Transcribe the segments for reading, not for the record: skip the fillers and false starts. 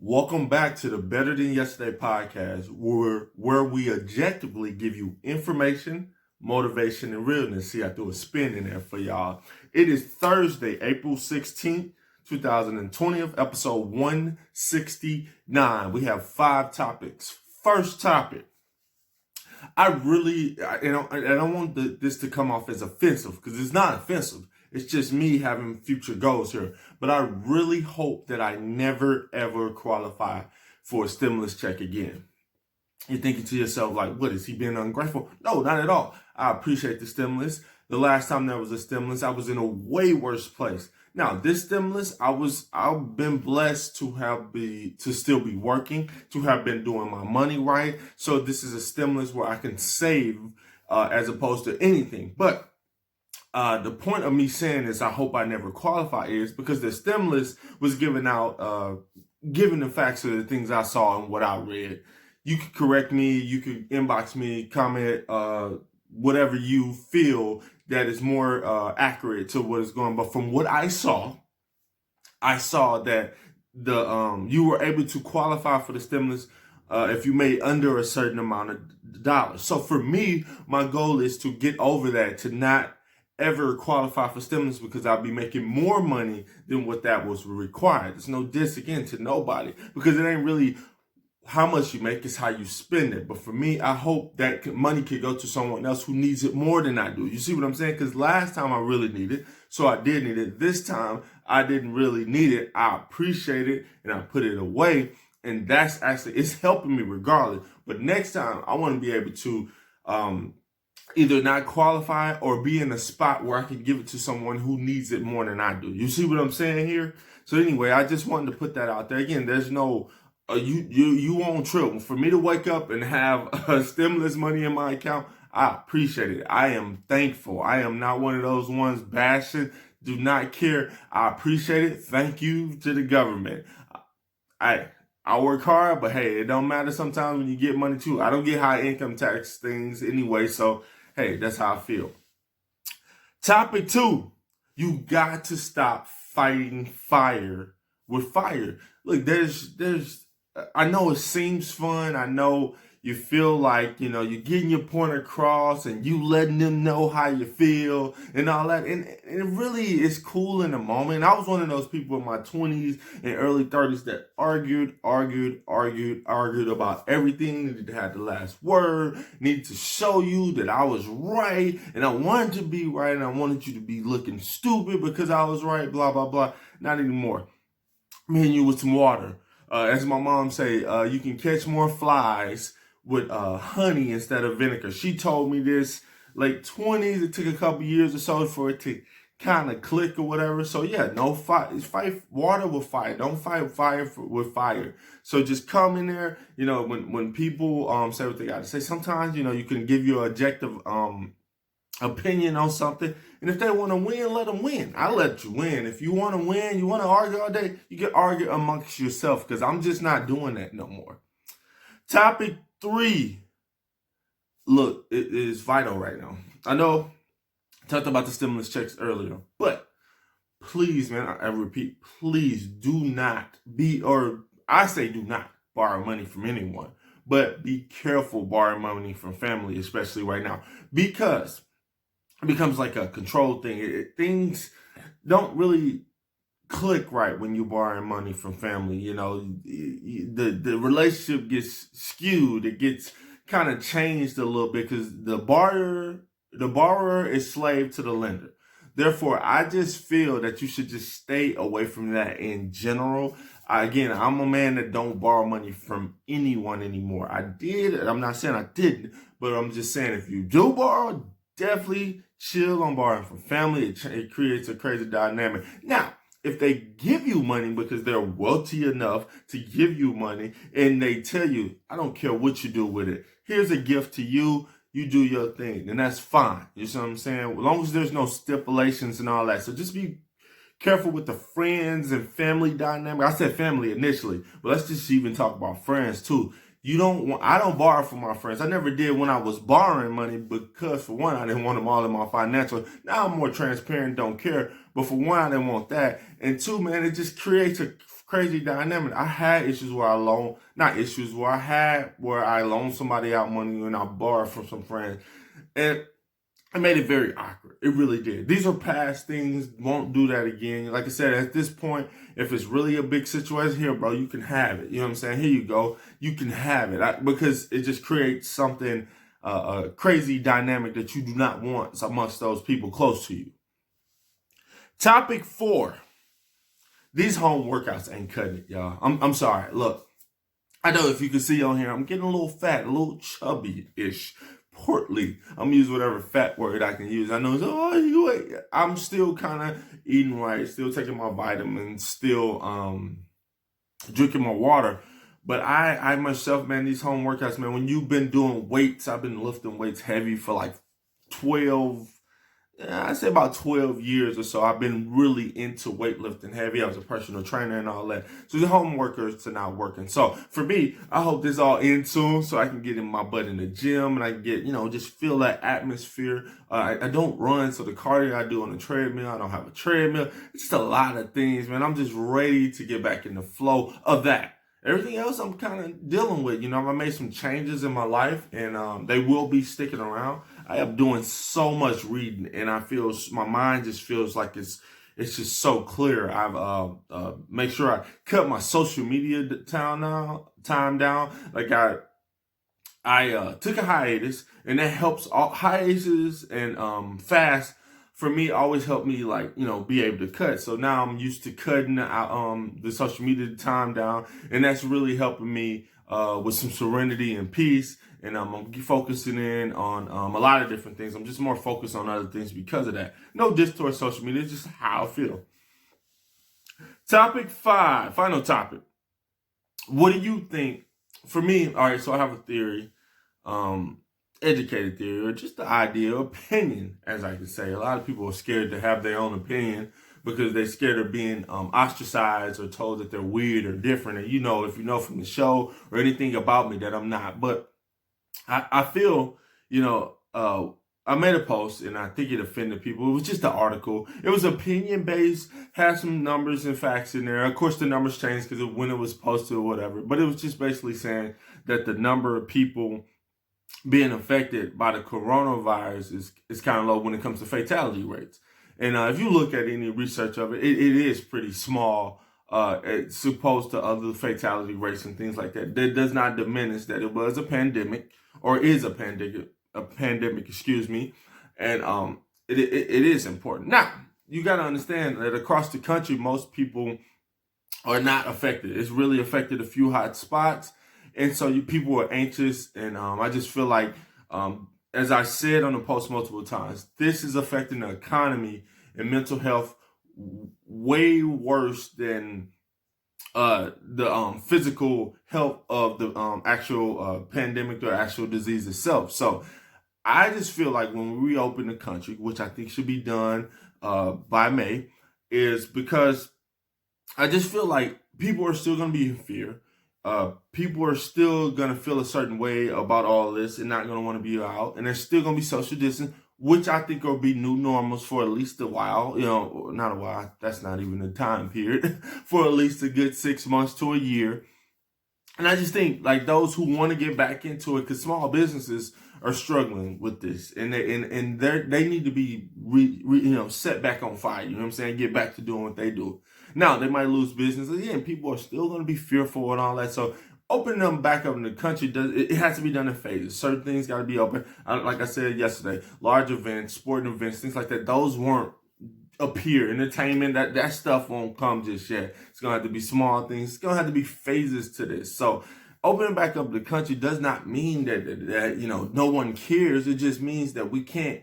Welcome back to the Better Than Yesterday podcast, where we objectively give you information, motivation, and realness. See, I threw a spin in there for y'all. It is Thursday, April 16th, 2020, episode 169. We have 5 topics. First topic. I don't want this to come off as offensive, because it's not offensive. It's just me having future goals here. But I really hope that I never, ever qualify for a stimulus check again. You're thinking to yourself, like, what, is he being ungrateful? No, not at all. I appreciate the stimulus. The last time there was a stimulus, I was in a way worse place. Now, this stimulus, I've been blessed to still be working, to have been doing my money right. So this is a stimulus where I can save as opposed to anything. But the point of me saying this, I hope I never qualify, is because the stimulus was given out, given the facts of the things I saw and what I read. You could correct me, you could inbox me, comment, whatever you feel that is more accurate to what is going on. But from what I saw that you were able to qualify for the stimulus if you made under a certain amount of dollars. So for me, my goal is to get over that, to not ever qualify for stimulus, because I'll be making more money than what that was required. There's no diss again to nobody, because it ain't really how much you make, is how you spend it. But for me, I hope that money could go to someone else who needs it more than I do. You see what I'm saying? Because last time I really needed it, so I did need it. This time I didn't really need it. I appreciate it and I put it away, and that's actually, it's helping me regardless. But next time I want to be able to either not qualify or be in a spot where I can give it to someone who needs it more than I do. You see what I'm saying here? So anyway, I just wanted to put that out there. Again, there's no you won't trip. For me to wake up and have stimulus money in my account, I appreciate it. I am thankful. I am not one of those ones bashing. Do not care. I appreciate it. Thank you to the government. I work hard, but hey, it don't matter sometimes when you get money too. I don't get high income tax things anyway, so hey, that's how I feel. Topic 2, you got to stop fighting fire with fire. Look, I know it seems fun. I know you feel like, you're getting your point across and you letting them know how you feel and all that. And it really is cool in the moment. I was one of those people in my 20s and early 30s that argued about everything, needed to have the last word, needed to show you that I was right, and I wanted to be right, and I wanted you to be looking stupid because I was right, blah, blah, blah. Not anymore. Me and you with some water. As my mom say, you can catch more flies with honey instead of vinegar. She told me this late 20s. It took a couple years or so for it to kind of click or whatever. So yeah, no fight. Fight water with fire. Don't fight fire with fire. So just come in there. When people say what they got to say, sometimes you can give your objective opinion on something, and if they want to win, let them win. I let you win. If you want to win, you want to argue all day, you can argue amongst yourself, because I'm just not doing that no more. Topic 3. Look, it is vital right now. I know I talked about the stimulus checks earlier, but please, man, I repeat, please do not do not borrow money from anyone, but be careful borrowing money from family, especially right now, because it becomes like a control thing. Things don't really click right when you're borrowing money from family. The relationship gets skewed. It gets kind of changed a little bit, because the borrower is slave to the lender. Therefore, I just feel that you should just stay away from that in general. Again, I'm a man that don't borrow money from anyone anymore. I did. I'm not saying I didn't, but I'm just saying if you do borrow, definitely chill on borrowing from family. It creates a crazy dynamic. Now, if they give you money because they're wealthy enough to give you money, and they tell you, I don't care what you do with it, here's a gift to you, you do your thing, and that's fine. You see what I'm saying? As long as there's no stipulations and all that. So just be careful with the friends and family dynamic. I said family initially, but let's just even talk about friends too. I don't borrow from my friends. I never did when I was borrowing money, because for one, I didn't want them all in my financial. Now I'm more transparent, don't care. But for one, I didn't want that. And two, man, it just creates a crazy dynamic. I had issues where I loaned somebody out money and I borrowed from some friends. And it made it very awkward. It really did. These are past things. Won't do that again. Like I said, at this point, if it's really a big situation here, bro, you can have it. You know what I'm saying? Here you go. You can have it because it just creates something, a crazy dynamic that you do not want amongst those people close to you. Topic 4. These home workouts ain't cutting it, y'all. I'm sorry. Look, I know if you can see on here, I'm getting a little fat, a little chubby-ish. Portly. I'm gonna use whatever fat word I can use. I know I'm still kind of eating right, still taking my vitamins, still drinking my water. But I myself, man, these home workouts, man, when you've been doing weights, I've been lifting weights heavy for like 12, I say about 12 years or so. I've been really into weightlifting heavy. I was a personal trainer and all that. So the home workers are not working. So for me, I hope this all ends soon so I can get in my butt in the gym and I can get, just feel that atmosphere. I don't run, so the cardio I do on the treadmill, I don't have a treadmill. It's just a lot of things, man. I'm just ready to get back in the flow of that. Everything else I'm kind of dealing with. I made some changes in my life and they will be sticking around. I am doing so much reading and I feel my mind just feels like it's just so clear. I've made sure I cut my social media time down. Like I took a hiatus and that helps. All hiatuses and fast for me always help me be able to cut. So now I'm used to cutting the social media time down, and that's really helping me with some serenity and peace. And I'm focusing in on a lot of different things. I'm just more focused on other things because of that. No diss towards social media, it's just how I feel. Topic 5, final topic. What do you think? For me, all right, so I have a theory. Educated theory, or just the idea, opinion, as I can say. A lot of people are scared to have their own opinion because they're scared of being ostracized or told that they're weird or different. And if you know from the show or anything about me that I'm not. But I feel, I made a post and I think it offended people. It was just an article. It was opinion based, had some numbers and facts in there. Of course, the numbers changed because of when it was posted or whatever. But it was just basically saying that the number of people being affected by the coronavirus is kind of low when it comes to fatality rates. And if you look at any research of it, it is pretty small as opposed to other fatality rates and things like that. That does not diminish that it was a pandemic or is a pandemic, excuse me. And it is important. Now, you got to understand that across the country, most people are not affected. It's really affected a few hot spots. And so people are anxious, and I just feel like, as I said on the post multiple times, this is affecting the economy and mental health way worse than the physical health of the actual pandemic or actual disease itself. So I just feel like when we reopen the country, which I think should be done by May, is because I just feel like people are still going to be in fear. People are still going to feel a certain way about all this and not going to want to be out. And there's still going to be social distance, which I think will be new normals for at least a while. Not a while. That's not even a time period. For at least a good 6 months to a year. And I just think like those who want to get back into it, because small businesses are struggling with this, and they need to be set back on fire. You know what I'm saying? Get back to doing what they do. Now they might lose business again. People are still going to be fearful and all that. So opening them back up in the country it has to be done in phases. Certain things got to be open. Like I said yesterday, large events, sporting events, things like that. Those won't appear. Entertainment, that stuff won't come just yet. It's gonna have to be small things. It's gonna have to be phases to this. So opening back up the country does not mean that no one cares. It just means that we can't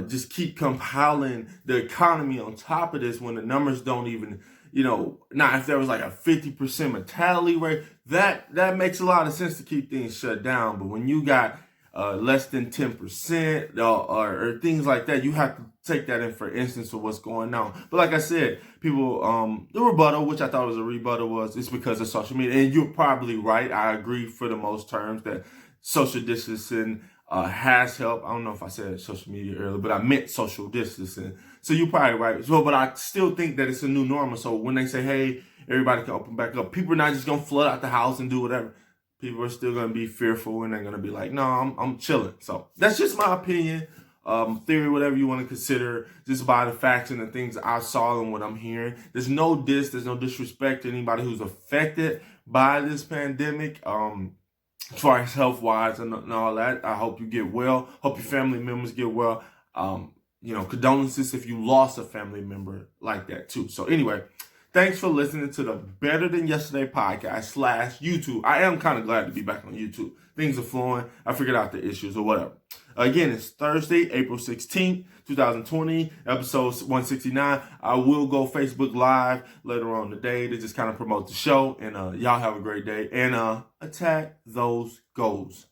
just keep compiling the economy on top of this when the numbers don't even, now if there was like a 50% mortality rate, that makes a lot of sense to keep things shut down. But when you got less than 10% or things like that, you have to take that in for instance of what's going on. But like I said, people, the rebuttal, which I thought was a rebuttal, it's because of social media. And you're probably right. I agree for the most terms that social distancing has helped. I don't know if I said social media earlier, but I meant social distancing. So you're probably right. So, but I still think that it's a new normal. So when they say, hey, everybody can open back up, people are not just going to flood out the house and do whatever. People are still going to be fearful and they're going to be like, no, I'm chilling. So that's just my opinion, theory, whatever you want to consider, just by the facts and the things I saw and what I'm hearing. There's no disrespect to anybody who's affected by this pandemic. As far as health-wise and all that, I hope you get well. Hope your family members get well. Condolences if you lost a family member like that too. So anyway, thanks for listening to the Better Than Yesterday podcast / YouTube. I am kind of glad to be back on YouTube. Things are flowing. I figured out the issues or whatever. Again, it's Thursday, April 16th, 2020, episode 169. I will go Facebook Live later on today to just kind of promote the show. And y'all have a great day. And attack those goals.